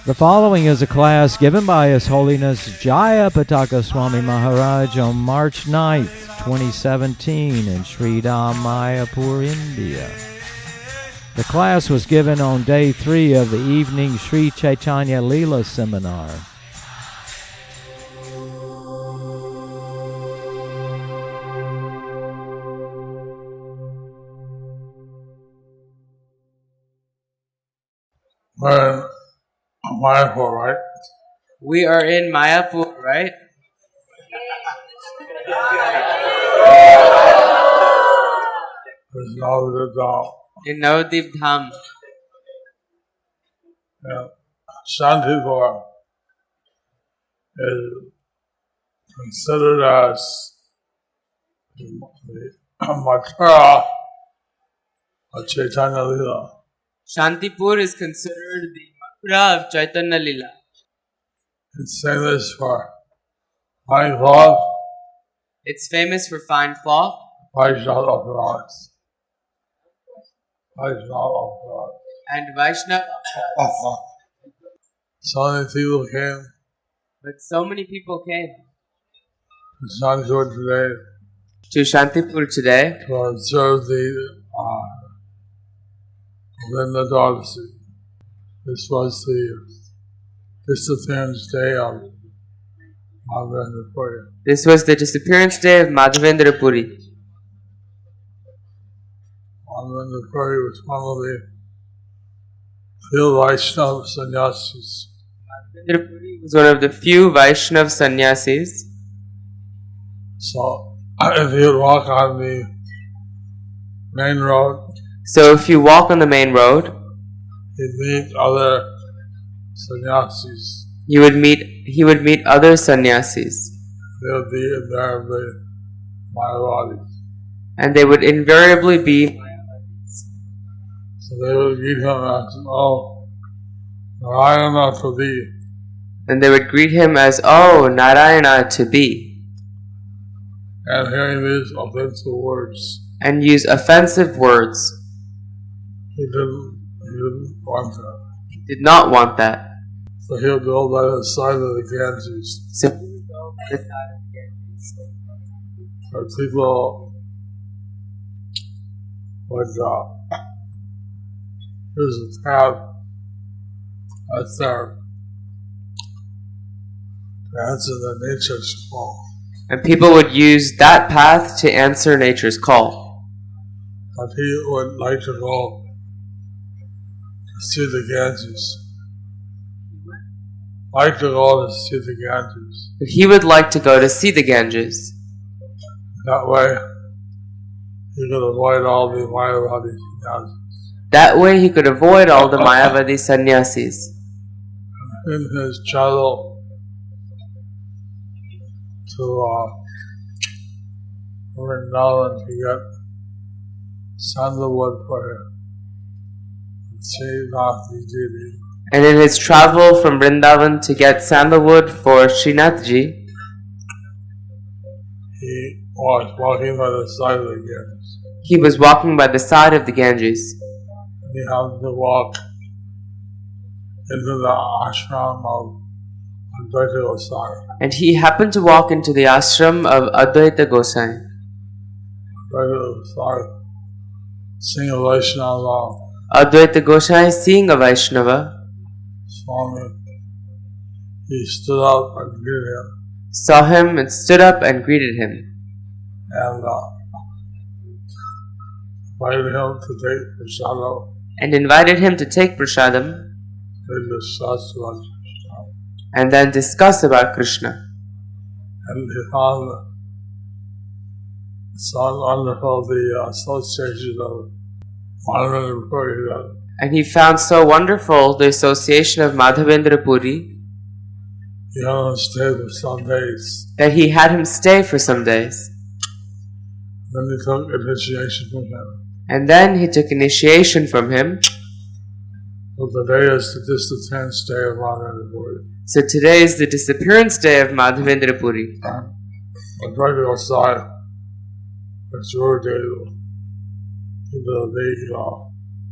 The following is a class given by His Holiness Jayapataka Swami Maharaj on March 9th, 2017 in Sri Dham, Mayapur, India. The class was given on day 3 of the evening Sri Caitanya Lila Seminar. We're in Mayapur, right? We are in Mayapur, right? There's no doubt. In Navadip Dham. Yeah. Shantipur is considered as the Mathura of Chaitanya Lila. Shantipur is considered the Mathura of Caitanya Lila. It's famous for fine cloth, It's famous for fine cloth, Vaishnava opulence. Vaishnava opulence. and Vaishnava. So many people came But so many people came to Shantipur today to Shantipur today to observe the Vrinda Dodasi. This was the disappearance day of Madhavendra Puri. This was the disappearance day of Madhavendra Puri. Madhavendra Puri was one of the few Vaishnava sannyasis. Madhavendra Puri was one of the few Vaishnava sannyasis. So if you walk on the main road, So if you walk on the main road, you meet other sannyasis. he would meet other sannyasis. They would be invariably Mayavadis. And they would invariably be. So they would greet him as, oh, Narayana to thee. And they would greet him as, "Oh, Narayana to be," And hearing these offensive words, and use offensive words. he didn't want that. He did not want that. So he would go by the side of the Ganges. So Where people would, here's a path that's there to answer the nature's call. and people would use that path to answer nature's call. But he would like to go to see the Ganges. Like to go to see the Ganges. But he would like to go to see the Ganges. That way, he could avoid all the Mayavadi sannyasis. That way he could avoid all the Mayavadi sannyasis. In his travel to Vrindavan to get sandalwood for Srinathji Devi, And in his travel from Vrindavan to get sandalwood for Srinathji, he was walking by the side of the Ganges. he was walking by the side of the Ganges. And he happened to walk into the ashram of Advaita Gosai. And he happened to walk into the ashram of Advaita Gosai. Advaita Gosai, seeing a Vaishnava Advaita Gosai, seeing a Vaishnava, Swami, he stood up and greeted him. saw him and stood up and greeted him. And invited him to take prasadam. And invited him to take prasadam They discussed about Krishna. and then discuss about Krishna. And he found so wonderful the association of Madhavendra Puri that And he found so wonderful the association of Madhavendra Puri he had him stay for some days. that he had him stay for some days. Then he took initiation from him. And then he took initiation from him. So today is the disappearance day of Madhavendra Puri. So today is the disappearance day of Madhavendra Puri. And right outside, it's your day. The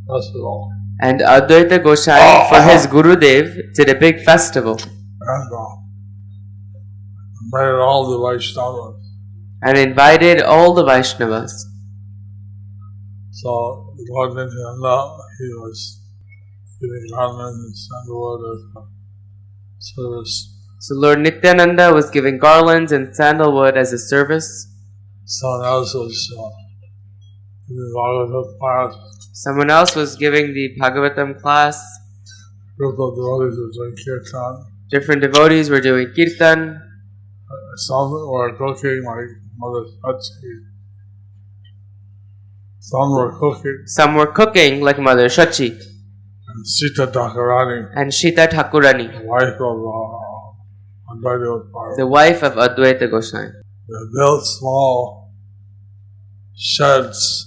festival. And Advaita Goswami, for his Gurudev, did a big festival. And invited all the Vaishnavas. And invited all the Vaishnavas. So Lord Nityananda, he was giving garlands and sandalwood as a service. So Lord Nityananda was giving garlands and sandalwood as a service. Someone else was giving Bhagavatam class. Someone else was giving the Bhagavatam class. Group of devotees were doing kirtan. Different devotees were doing kirtan. Some were cooking like Mother Sachi. Some were cooking. Some were cooking like Mother Shachi And Sita Thakurani, and Shita Thakurani, the wife of Advaita Goswami. the wife of Advaita Goswami. They built small sheds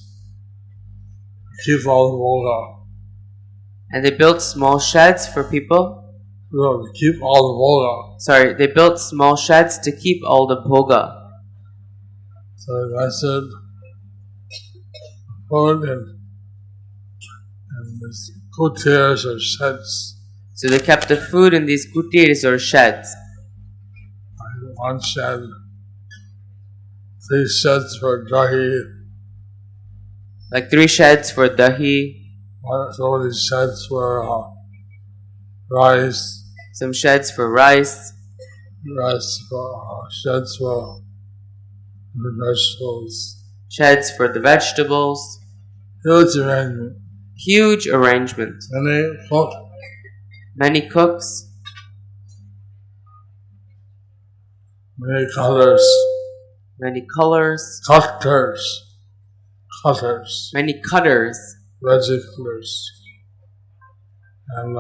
to keep all the voga. And they built small sheds for people. No, to keep all the voga. Sorry, they built small sheds to keep all the bhoga. So I said, food and these kutirs or sheds. So they kept the food in these kutirs or sheds. One shed, 3 sheds for dahi. Like 3 sheds for dahi, Some of these sheds for rice. some sheds for rice, Sheds for the vegetables. sheds for the vegetables. Huge arrangement. Huge arrangement. Many cooks, many colors. many colors, Cutters. many cutters. Veggie cutters. And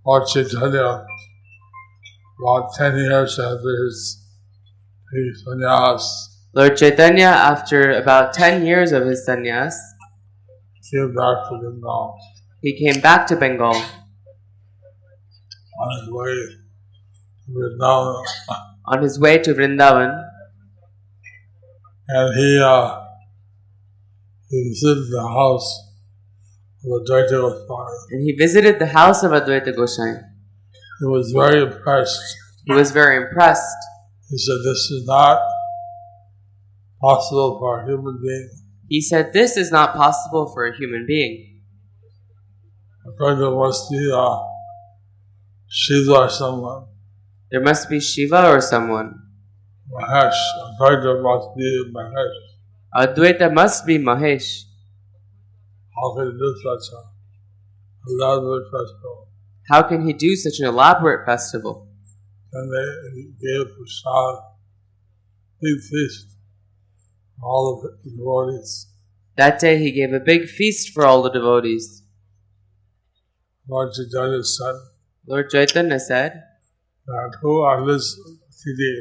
Lord Caitanya, about 10 years after his sannyas, Lord Caitanya, after about 10 years of his sannyas, came back to Bengal he came back to Bengal on his way to Vrindavan. on his way to Vrindavan, And he visited the house of Advaita Goswami. and he visited the house of Advaita Goswami. He was very impressed. He was very impressed. He said, "This is not possible for a human being." He said, "This is not possible for a human being. Advaita must be Shiva or someone. There must be Shiva or someone. Mahesh. Advaita must be Mahesh. Advaita must be Mahesh. How can he do such a elaborate festival?" How can he do such an elaborate festival?" Then they gave prasad, big feast, for all the devotees. That day he gave a big feast for all the devotees. Lord Caitanya said Lord Caitanya said that who are this Tithi,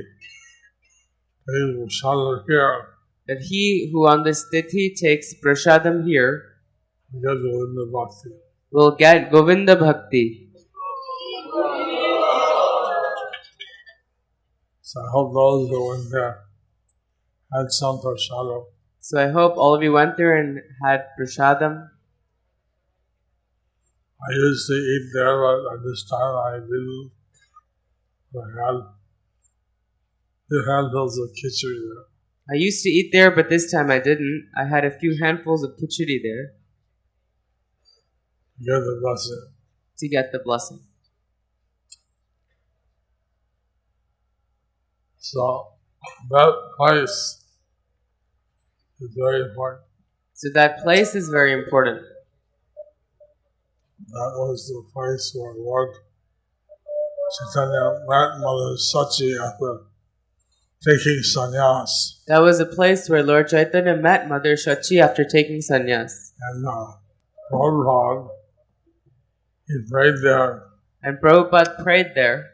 they will shall here that he who on this tithi takes prasadam here because of the bhakti. will get Govinda Bhakti. So I hope those who went there had some prasadam. So I hope all of you went there and had prasadam. I used to eat there, but at this time I didn't. I had handfuls of khichdi there. I used to eat there, but this time I didn't. I had a few handfuls of khichdi there To get the blessing. to get the blessing. So that place is very important. So that place is very important. That was the place where Lord Caitanya met Mother Sachi after taking sannyas. That was a place where Lord Caitanya met Mother Shachi after taking sannyas. And Prabhupada, he prayed there And Prabhupada prayed there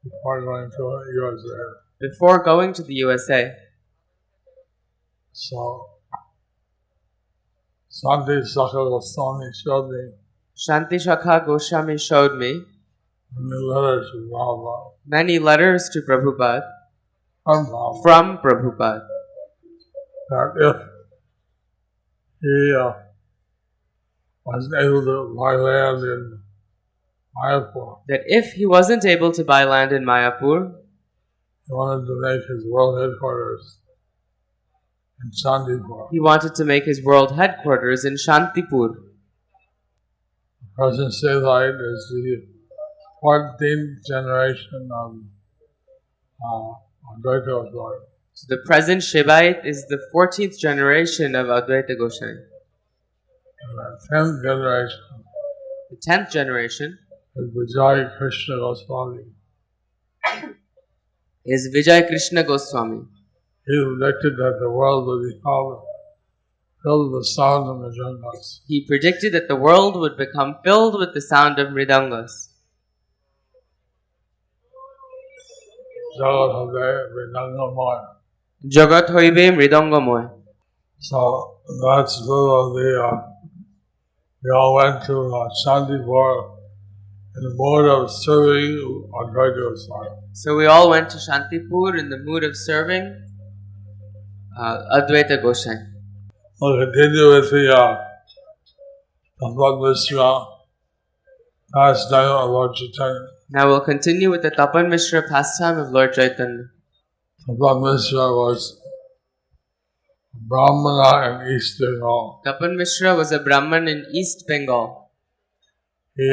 before going to USA. before going to the USA. So Santi Sakha Goswami showed me Shanti Shakha Goswami showed me many letters to Prabhupada many letters to Prabhupada from Prabhupada from Prabhupada that if he wasn't able to buy land in Mayapur, that if he wasn't able to buy land in Mayapur, he wanted to make his world headquarters in Chandipur. he wanted to make his world headquarters in Shantipur. Present Sailite is the 14th generation of Advaita Goswami. So the present Shivaite is the 14th generation of Advaita Goswami. And the 10th generation The 10th generation is Vijay Krishna Goswami. is Vijay Krishna Goswami. He predicted that the world would be filled with the sound of mridangas. He predicted that the world would become filled with the sound of mridangas. Jagat Hade Mridangamaya. Jagat hoibe mridangamoy. So that's we all went to Shantipur in the mood of serving Advaita Goswami. So we all went to Shantipur in the mood of serving Advaita Goswami. We'll continue with the Tapat Mishra pastime of Lord Caitanya. Now we'll continue with the Tapan Mishra pastime of Lord Caitanya. Tapat Mishra was a Brahmana in East Bengal. Tapan Mishra was a Brahman in East Bengal. He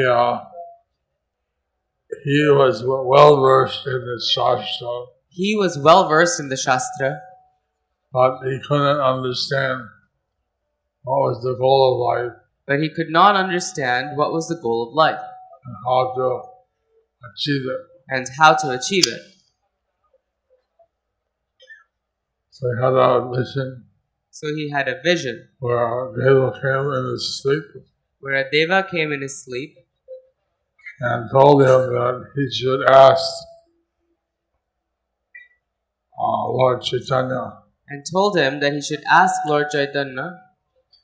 was well versed in the Shastra, He was well versed in the Shastra, but he couldn't understand what was the goal of life but he could not understand what was the goal of life and how to achieve it. and how to achieve it. So he had a vision So he had a vision where a Deva came in his sleep where a Deva came in his sleep and told him that he should ask Lord Caitanya and told him that he should ask Lord Caitanya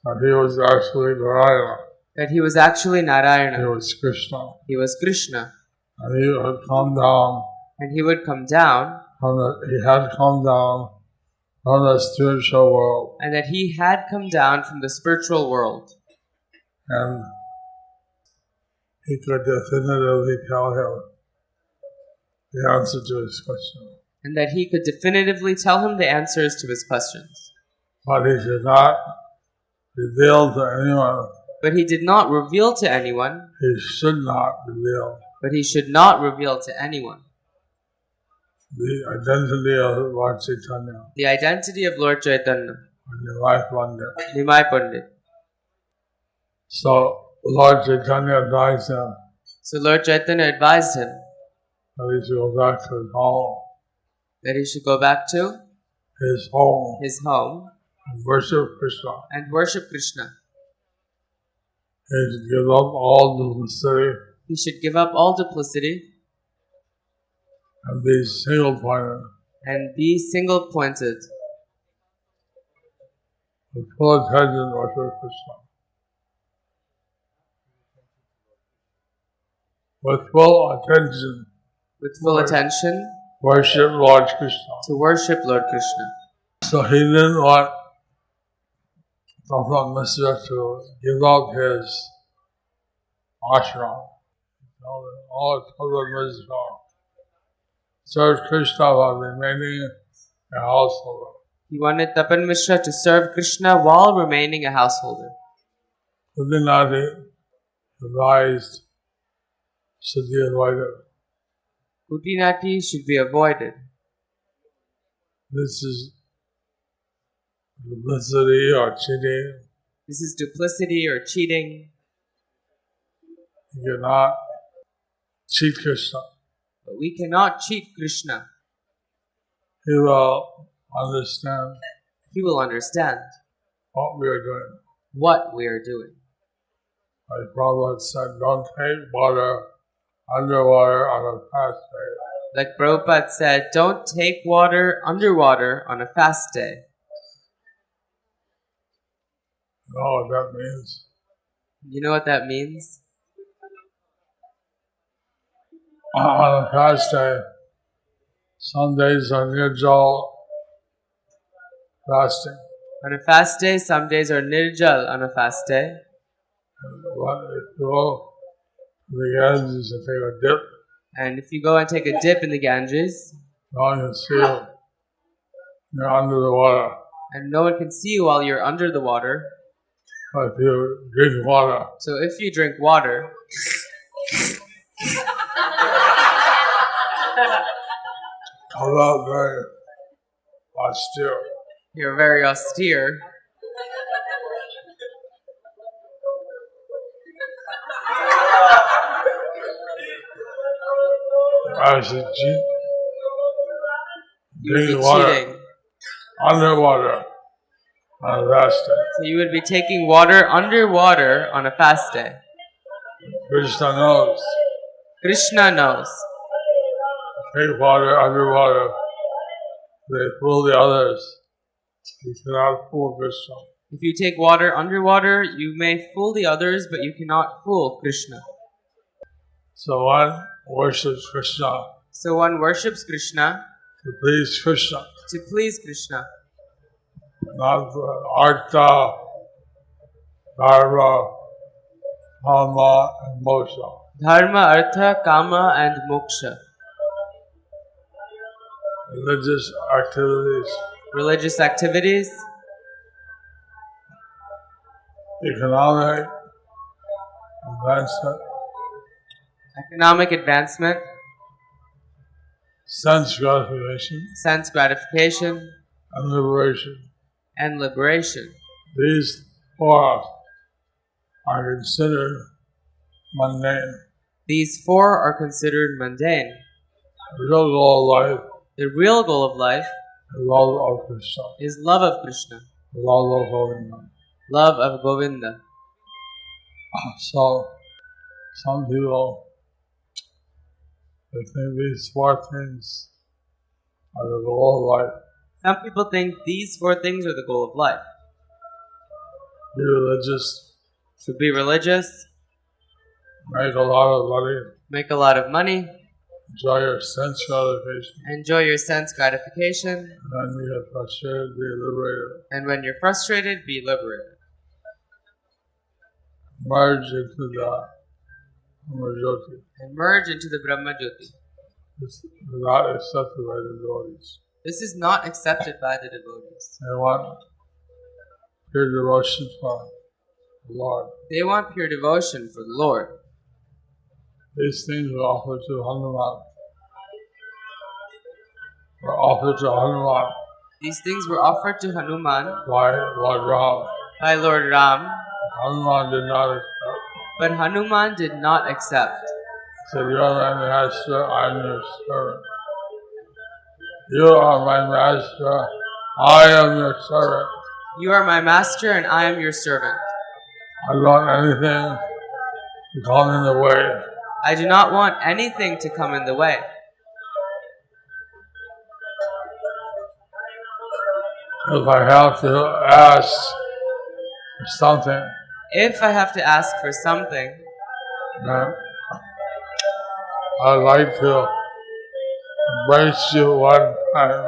that he was actually Narayana, that he was actually he Narayana, was Krishna, he was Krishna, and he had come down and he would come down he had come down from the spiritual world, and that he had come down from the spiritual world. and he could definitively tell him the answer to his question. And that he could definitively tell him the answers to his questions. But he did not reveal to anyone, But he did not reveal to anyone, he should not reveal but he should not reveal to anyone the identity of Lord Caitanya the identity of Lord Caitanya, in the life one day. Nimai Pandit. So Lord Caitanya advised him So Lord Caitanya advised him that he should go back to his home, that he should go back to his home his home and worship Krishna. and worship Krishna. He should give up all duplicity He should give up all duplicity and be single-pointed and be single-pointed with full attention to worship Krishna. With full attention, with full attention worship Lord Krishna. to worship Lord Krishna. So he didn't want Tapat Mishra to give up his ashram. All Tapat Mishra served Krishna while remaining a householder. He wanted Tapan Mishra to serve Krishna while remaining a householder. Udinati advised should be avoided. Kutinati should be avoided. This is duplicity or cheating. This is duplicity or cheating. You cannot cheat Krishna. But we cannot cheat Krishna. He will understand He will understand what we are doing. what we are doing. Like Prabhupada said, don't take water, underwater on a fast day. Like Prabhupada said, don't take water underwater on a fast day. You know what that means? You know what that means? On a fast day, some days are nirjal fasting. On a fast day, some days are nirjal on a fast day. And if you go to the Ganges and take a dip, And if you go and take a dip in the Ganges, no one can see you. You're under the water. and no one can see you while you're under the water. But if you drink water, So if you drink water, comes out very austere. you're very austere. I should cheat. You would be Drink water cheating. underwater on a fast day. So you would be taking water underwater on a fast day. Krishna knows. Krishna knows. Take water underwater. They fool the others. You cannot fool Krishna. If you take water underwater, you may fool the others, but you cannot fool Krishna. So one worships Krishna So one worships Krishna to please Krishna, to please Krishna, not for artha, dharma, kama, and moksha. dharma, artha, kama, and moksha. Religious activities, Religious activities, economic advancement, economic advancement, sense gratification, sense gratification, and liberation. and liberation. These four are considered mundane. These four are considered mundane. The real goal of life The real goal of life is love of Krishna, is love of Krishna, love of Govinda. love of Govinda. So, some people, they think these four things are the goal of life. Some people think these four things are the goal of life. Be religious, To be religious, make a lot of money, make a lot of money, enjoy your sense gratification, enjoy your sense gratification, and then you get frustrated, be liberated. and when you're frustrated, be liberated. Merge into the Brahmajyoti. And merge into the Brahma Jyoti. It's not accepted by the devotees. This is not accepted by the devotees. They want pure devotion for the Lord. They want pure devotion for the Lord. These things were offered to Hanuman. These things were offered to Hanuman By Lord Ram. by Lord Ram, Hanuman did not accept. but Hanuman did not accept. He said, "You are my master, I am your servant. You are my master, I am your servant. You are my master and I am your servant. I don't want anything to come in the way. I do not want anything to come in the way. If I have to ask for something, If I have to ask for something, then I'd like to embrace you one time,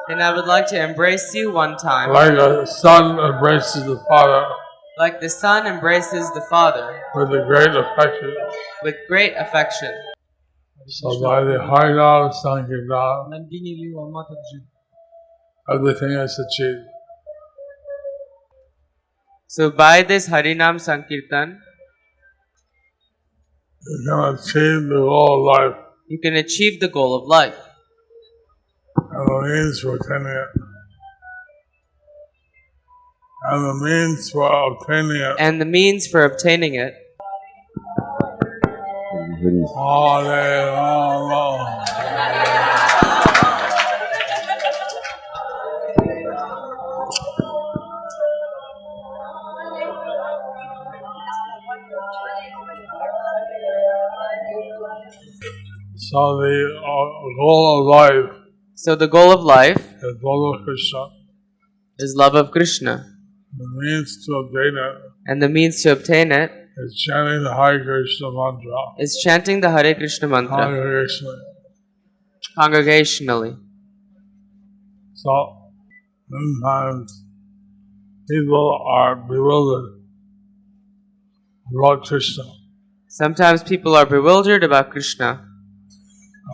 then I would like to embrace you one time, like a son embraces the father like the son embraces the father with a great affection. with great affection. So by the Harinam Sankirtan, everything is achieved. So by this Harinam Sankirtan, You can achieve the goal of life you can achieve the goal of life and the means for attaining it. And the means for obtaining it. and the means for obtaining it. Hare Rama. So the goal of life So the goal of life is love of Krishna. is love of Krishna, The means to obtain it and the means to obtain it is chanting the Hare Krishna mantra is chanting the Hare Krishna mantra congregationally. congregationally. So sometimes people are bewildered about Krishna, Sometimes people are bewildered about Krishna,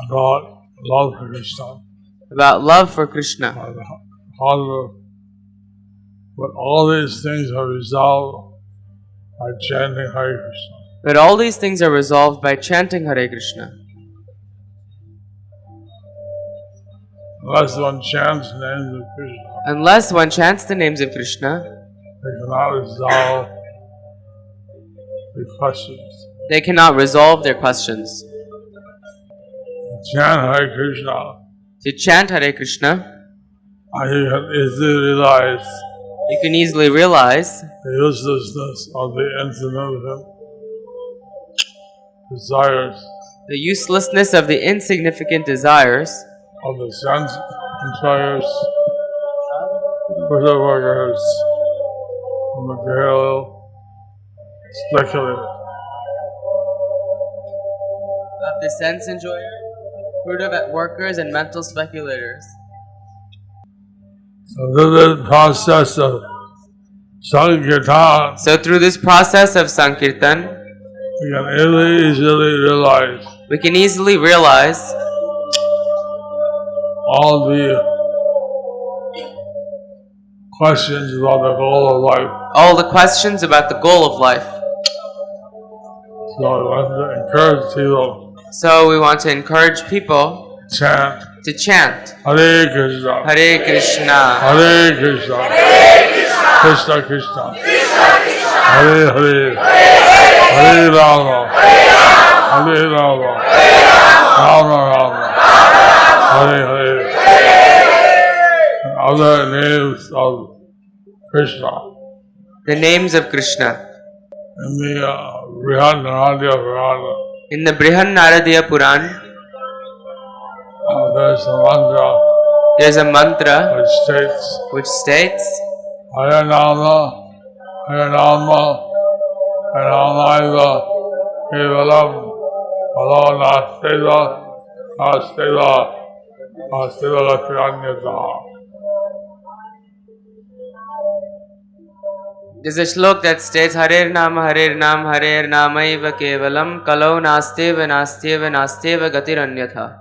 about love for Krishna, about love for Krishna. But all these things are resolved by chanting Hare Krishna. But all these things are resolved by chanting Hare Krishna. Unless one chants the names of Krishna, Unless one chants the names of Krishna, they cannot resolve the questions. they cannot resolve their questions. Chant Hare Krishna, To chant Hare Krishna, you can easily realize you can easily realize the uselessness of the insignificant desires the uselessness of the insignificant desires of the sense desires, fruit workers, material speculators. of the sense enjoyer, fruit of workers, and mental speculators. So through this process of Sankirtan, So through this process of Sankirtan, we can easily realize all the questions about the goal of life. All the questions about the goal of life. So I want to encourage people. So we want to encourage people Chant. to chant Hare Krishna. Hare Krishna. Hare Krishna. Krishna Krishna. Hare Hare. Hare Rama. Hare Rama. Rama Rama. Hare Hare. And other names of Krishna. The names of Krishna. In the Brihad Naradiya Purana, In the Brihan Naradiya Puran, there's a mantra which states Hare Nama, Hare Nama, Hare Namaiva, Kevalam, Halo Nasteva, Nasteva, Nasteva Lakranyata. There's a shlok that states Harer Nam, Harer Nam, Harer Namaiva Kevalam, Kalau Nasteva, Nasteva, Nasteva Gatiranyatha.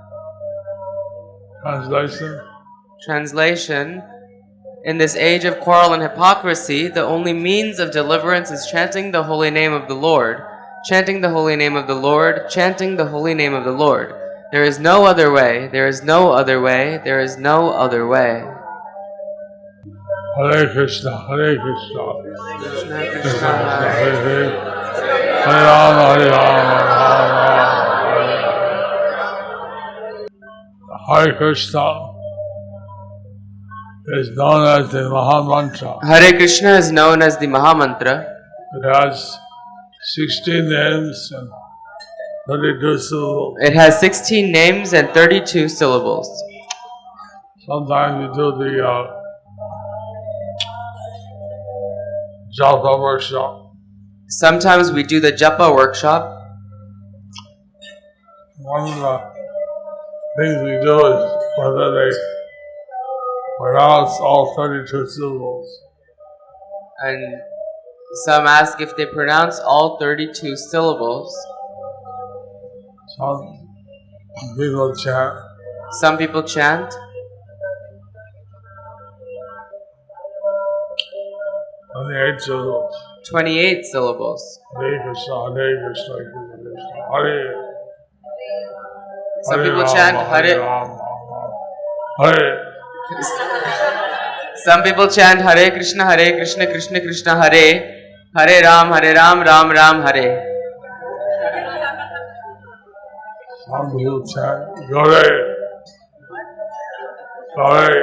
Translation. In this age of quarrel and hypocrisy, the only means of deliverance is chanting the holy name of the Lord. Chanting the holy name of the Lord. Chanting the holy name of the Lord. There is no other way. There is no other way. There is no other way. Hare Krishna, Hare Krishna. Krishna Krishna, Hare Hare Rama, Hare Rama, Hare Krishna is known as the Mahamantra. Hare Krishna is known as the Mahamantra. It has 16 names and 32 syllables. It has 16 names and 32 syllables. Sometimes we do the Japa workshop. Sometimes we do the Japa workshop. One of the things we do is whether they pronounce all 32 syllables. And some ask if they pronounce all 32 syllables. Some people chant. Some people chant 28 syllables. 28 syllables. Hare Krishna, Hare Krishna, Krishna Krishna, Hare. Some people Rama, chant Hare Hare. Rama, Hare. Some people chant Hare Krishna, Krishna Krishna, Hare. Hare Ram, Ram Ram, Hare. Some people chant Gore. Gore.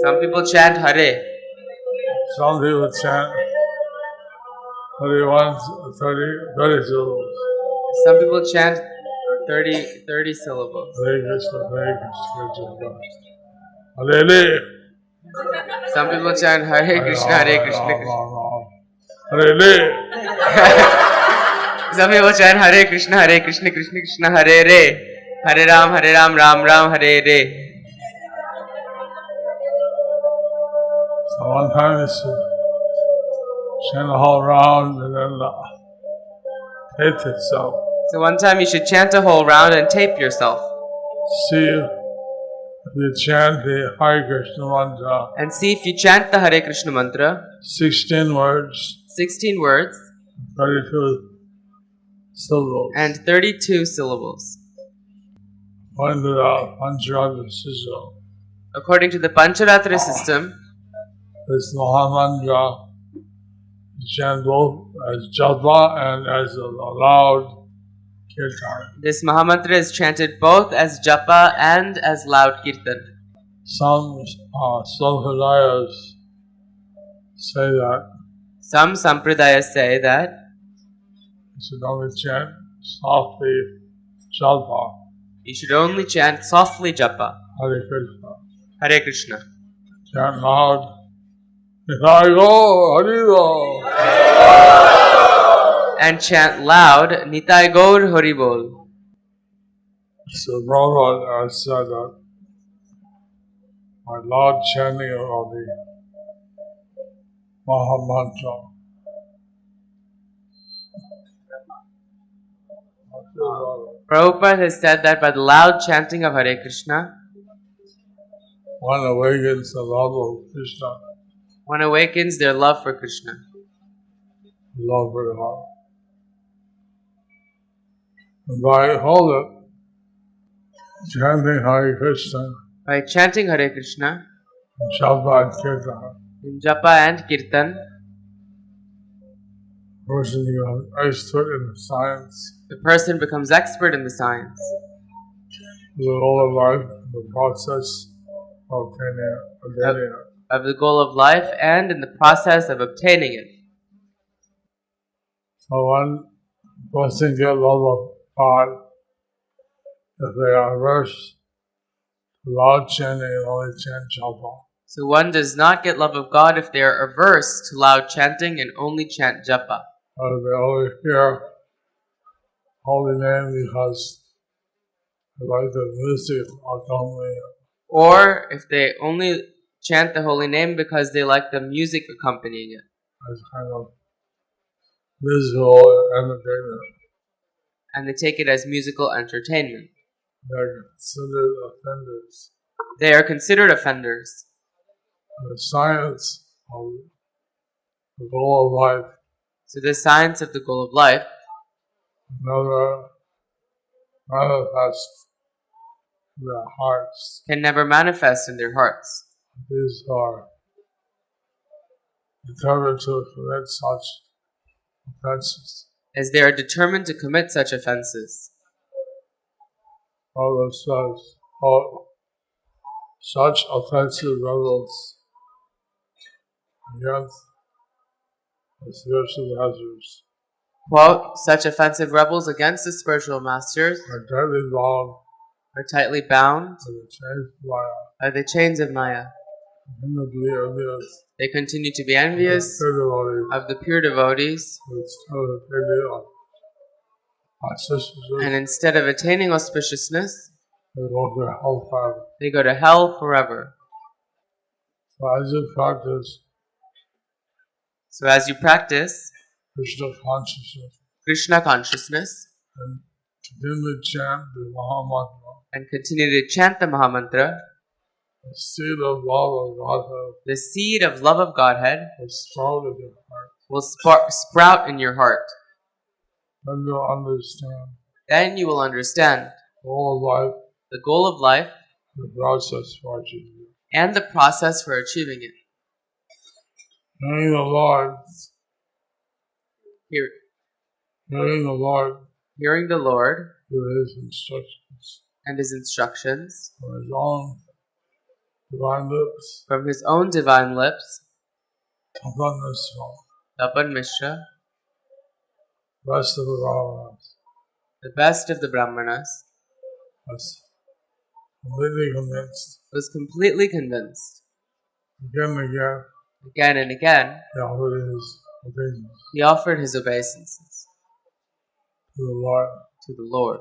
Some people chant Hare. Some people chant 30 syllables. Some people chant 30 syllables. Hare Krishna, Hare Krishna, Krishna Krishna. Hare. Some people chant Hare Krishna, Krishna. Hare. Some people chant Hare Krishna, Krishna Krishna, Hare Re. Hare Ram, Ram Ram, Hare Re. So one time it's chant the whole round and then hate itself. So one time you should chant a whole round and tape yourself. See if you chant the Hare Krishna mantra, And see if you chant the Hare Krishna mantra, 16 words, 16 words, 32 syllables. and 32 syllables. According to the Pancharatra system, According to the Pancharatra system, this Mahamantra is chanted both as japa and as a loud kirtan. this Mahamantra is chanted both as japa and as loud kirtan. Some sampradayas say that Some sampradayas say that you should only chant softly japa, you should only chant softly japa, Hare Krishna. Hare Krishna. Chant loud, Nitaigo Haribo. And chant loud, Nitai Gaur Haribol. So Prabhupada said that by loud chanting of the Mahamantra, Prabhupada has said that by the loud chanting of Hare Krishna, one awakens the love of Krishna, one awakens their love for Krishna, love for the heart. And by all it, chanting Hare Krishna, by chanting Hare Krishna, japa and kirtan, in japa and kirtan, person becomes expert in the science, the person becomes expert in the science, the whole of life, the process of attaining it. of the goal of life and in the process of obtaining it. So one person get love of God if they are averse to loud chanting and only chant japa. So one does not get love of God if they are averse to loud chanting and only chant japa. Or they only hear holy name because they like the music accompanying it. Or if they only chant the holy name because they like the music accompanying it. As kind of visual entertainment. And they take it as musical entertainment. They're considered offenders. They are considered offenders. The science of the goal of life So the science of the goal of life never manifests in their hearts. can never manifest in their hearts. These are determined to commit such offenses. As they are determined to commit such offenses. Prabhupada says, oh, such offensive rebels against the spiritual masters Quote, such offensive rebels against the spiritual masters are tightly bound are tightly bound to the chains of Maya, by the chains of Maya. infinitely envious They continue to be envious of the pure devotees, and instead of attaining auspiciousness, they go to hellfire. they go to hell forever. So as you practice So as you practice Krishna consciousness Krishna consciousness and continually chant the Mahamantra, and continue to chant the Mahamantra, the seed of love of Godhead the seed of love of Godhead will sprout in your heart. will sprout in your heart. Then you'll understand Then you will understand the whole life, the goal of life the process for achieving it. and the process for achieving it. Knowing the Lord, Hear, knowing the Lord hearing the Lord through His instructions and His instructions from His own divine lips, from His own divine lips, upon this one, Tapan Mishra, rest of the Brahmanas, the best of the Brahmanas, was completely convinced. was completely convinced. Again and again, Again and again, he offered his obedience he offered his obeisances to the Lord. to the Lord.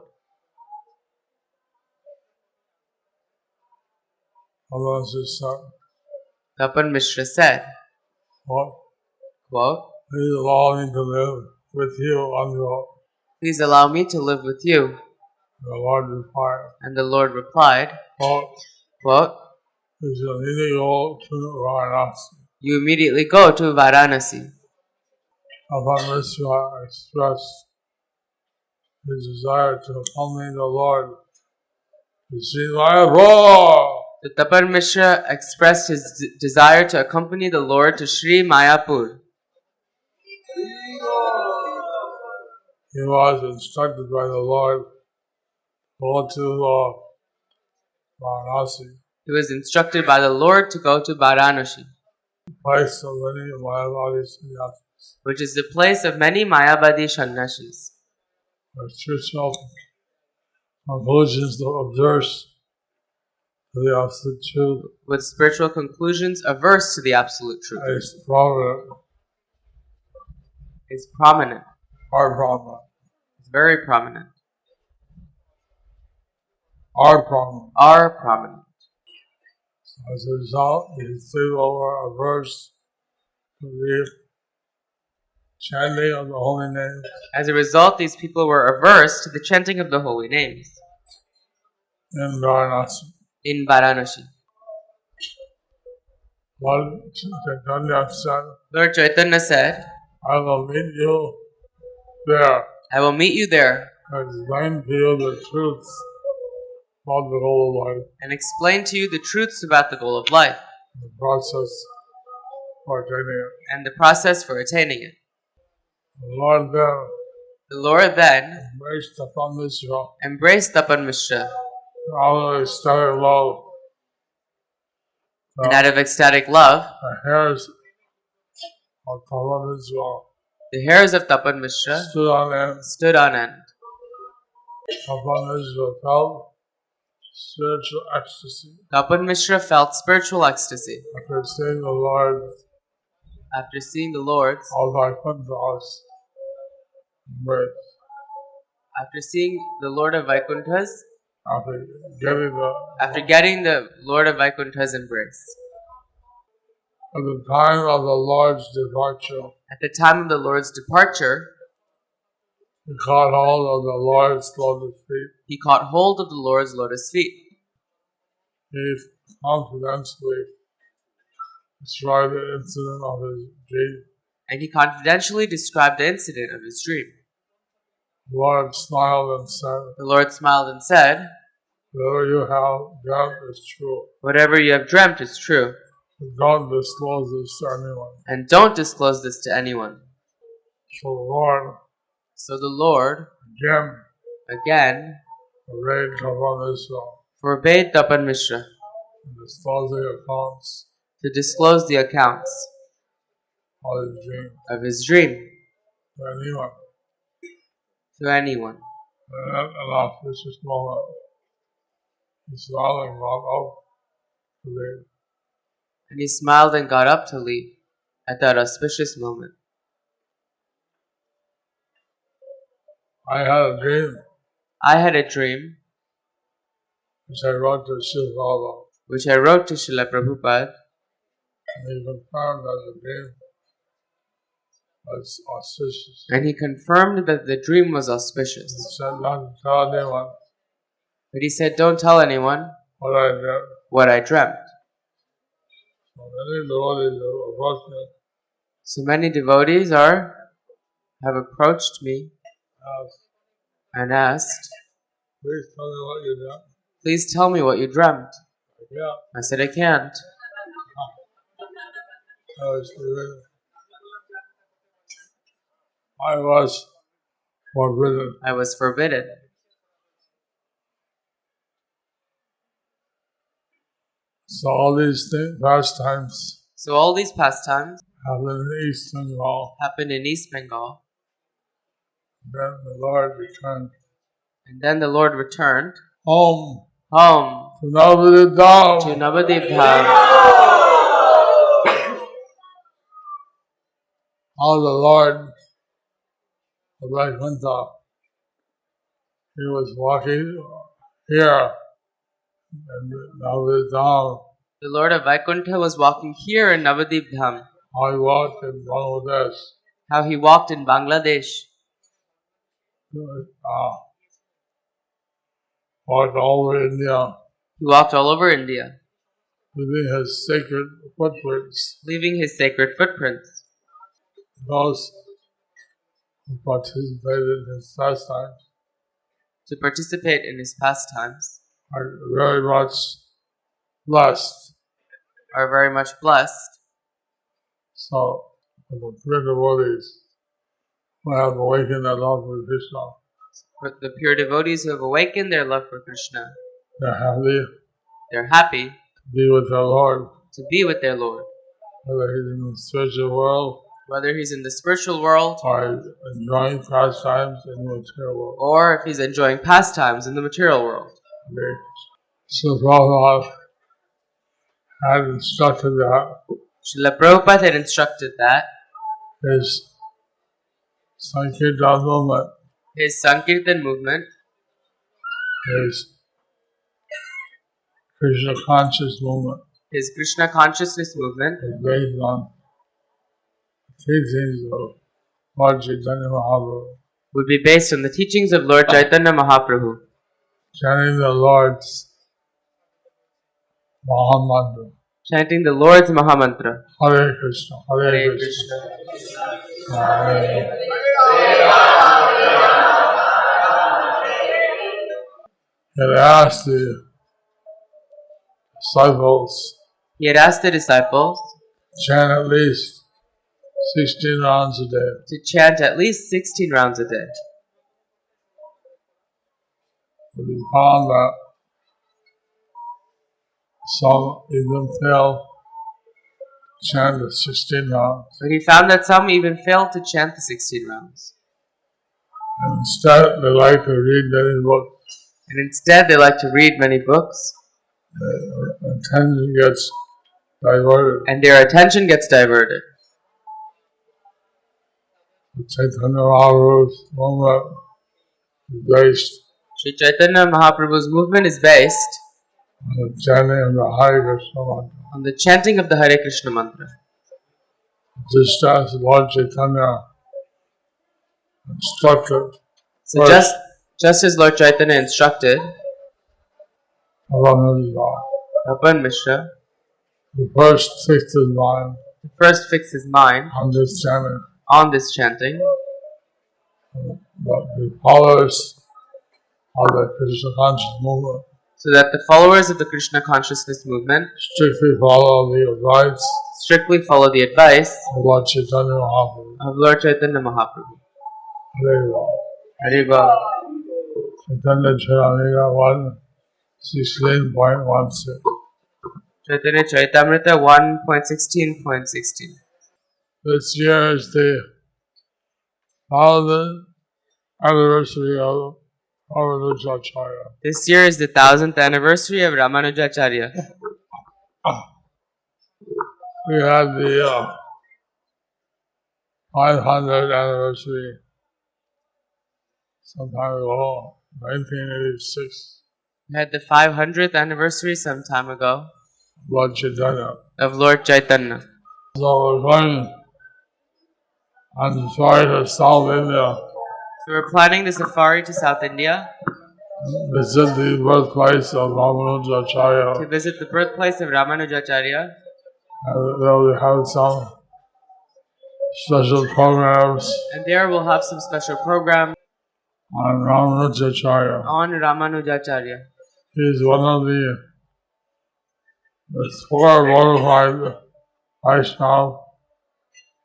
Allah said, Tapan Mishra said, "What? quote, We all need to live with you on your Please allow me to live with you. The Lord replied, And the Lord replied, quote, you shall immediately go to Varanasi. You immediately go to Varanasi. Upon this, I expressed his desire to accompany the Lord to see Mayapur. The Tapan Mishra expressed his desire to accompany the Lord to Sri Mayapur. He was instructed by the Lord to go to Varanasi, He was instructed by the Lord to go to Varanasi, place of many Mayavadi sannyasis, which is the place of many Mayavadi sannyasis, where spiritual conclusions observes to the absolute truth with spiritual conclusions averse to the absolute truth. is prominent, Is prominent. are prominent, It's very prominent. are prominent. Are prominent. As a result, these people were averse to the chanting of the holy name As a result, these people were averse to the chanting of the holy names in Varanasi. in Varanasi. Lord Caitanya said, Lord Caitanya said, I will meet you there I will meet you there and explain to you the truths about the whole life, and explain to you the truths about the goal of life the process for attaining it. and the process for attaining it. The Lord then The Lord then embraced upon Mishra, embraced Tapan Mishra, out of ecstatic love, and out of ecstatic love, the hairs of Tapan Mishra the hairs of Tapan Mishra stood on end. stood on end. Tapan Mishra felt spiritual ecstasy Tapan Mishra felt spiritual ecstasy after seeing the Lord after seeing the Lord's, all by Kuntas embrace, after seeing the Lord of Vaikuntha's, after getting after getting the Lord of Vaikuntha's embrace. at the time of the Lord's departure, At the time of the Lord's departure, he caught hold of the Lord's lotus feet. he caught hold of the Lord's lotus feet. He confidentially described the incident of his dream. And he confidentially described the incident of his dream. The Lord smiled and said, The Lord smiled and said, whatever you have dreamt is true. Whatever you have dreamt is true, But don't disclose this to anyone. and don't disclose this to anyone. So the Lord So the Lord again forbade Tapan Mishra forbade Tapan Mishra disclosing accounts to disclose the accounts of his dream of his dream to anyone. to anyone. And at an auspicious moment, he smiled and got up to leave. And he smiled and got up to leave at that auspicious moment. I had a dream I had a dream, which I wrote to Shiv Baba, which I wrote to Srila Prabhupada, and he confirmed that the dream was auspicious. and he confirmed that the dream was He auspicious. said not to tell anyone But he said, don't tell anyone what I did. what I dreamt. So many devotees have approached me So many devotees have approached me and asked, and asked, please tell me what you did. please tell me what you dreamt. Yeah, I said, I can't. I was forbidden. I was forbidden. I was forbidden. So all these pastimes So all these pastimes happened in East Bengal. happened in East Bengal. Then the Lord returned And then the Lord returned home home to Navadip Dham. to Navadip Dham. How the Lord of Vaikuntha, he was walking here in Navadip Dham. The Lord of Vaikuntha was walking here in Navadip Dham. How he walked in Bangladesh. How he walked in Bangladesh. walked all over India, He walked all over India, leaving his sacred footprints. leaving his sacred footprints. Those who participated in his pastimes To participate in his pastimes are very much blessed. are very much blessed. So, the pure devotees who have awakened their love for Krishna, For the pure devotees who have awakened their love for Krishna, they're happy to be with their Lord, be with their Lord, whether he's in the spiritual world whether he's in the spiritual world or enjoying pastimes in the material world. or if he's enjoying pastimes in the material world. Okay. So Prabhupada had instructed that Srila Prabhupada had instructed that his Sankirtan movement, his Sankirtan movement, his Krishna conscious movement, his Krishna consciousness movement, is based on teachings of Lord Caitanya Mahaprabhu, would be based on the teachings of Lord Caitanya Mahaprabhu, chanting the Lord's Mahamantra. chanting the Lord's Mahamantra. Hare Krishna, Hare Hare Krishna, Krishna. Hare. It asked the disciples He had asked the disciples to chant at least 16 rounds a day. to chant at least 16 rounds a day. But he found that some even fail to chant the 16 rounds. But he found that some even failed to chant the 16 rounds. And instead, they like to read many books. And instead, they like to read many books, Their attention gets diverted. and their attention gets diverted. The Chaitanya Mahaprabhu's movement is based Sri Chaitanya Mahaprabhu's movement is based on the chanting of the Hare Krishna mantra. on the chanting of the Hare Krishna mantra. Just as Lord Chaitanya instructed So just as Lord Chaitanya instructed Apan Mishra to first fix his mind to first fix his mind on this chanting, on this chanting, that the followers of the Krishna conscious movement so that the followers of the Krishna consciousness movement strictly follow the advice strictly follow the advice of Lord Caitanya Mahaprabhu. of Lord Chaitanya Mahaprabhu. Very well. Hariva. Chaitanya Chaitamrita 1:16.16. Chaitanya Charitamrita 1.16.16. This year is the 1000th anniversary of Ramanujacharya. This year is the 1000th anniversary of Ramanujacharya. We had the 500th anniversary some time ago, 1986, We had the 500th anniversary some time ago Lord Caitanya. of Lord Chaitanya. So we're going on the safari to South India, So we're planning the safari to South India visit the birthplace of to Ramanujacharya, visit the birthplace of Ramanujacharya, and we'll have some special programs and there we'll have some special programs on Ramanujacharya. on Ramanujacharya. He is one of the four bona fide Vaishnava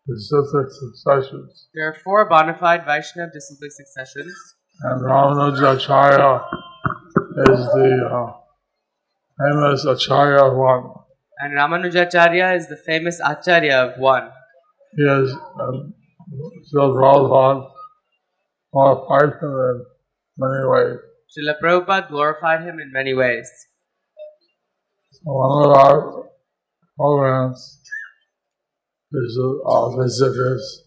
disciplic successions, There are 4 bona fide Vaishnava disciplic successions, and Ramanujacharya is the famous Acharya of one. and Ramanujacharya is the famous Acharya of one. He is still Prabhupada glorified him in many ways. Srila Prabhupada glorified him in many ways. So one of our programs is to visit his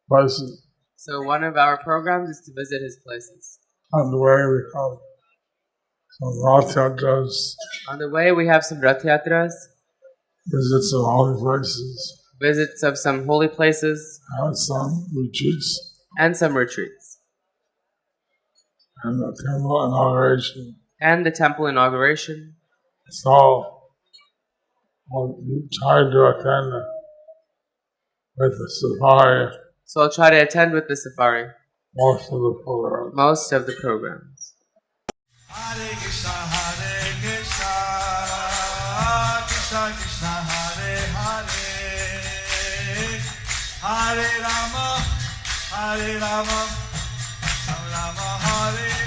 places. So one of our programs is to visit his places. On the way we have some Rath Yatras, On the way we have some Rath Yatras, visit some holy places, visits of some holy places, have some retreats. and some retreats. and the temple inauguration. and the temple inauguration. So you try to attend with the safari So I'll try to attend with the safari most of the programs. most of the programs. Hare Krishna, Krishna Krishna, Hare Hare, Hare Rama, Rama Rama, Hare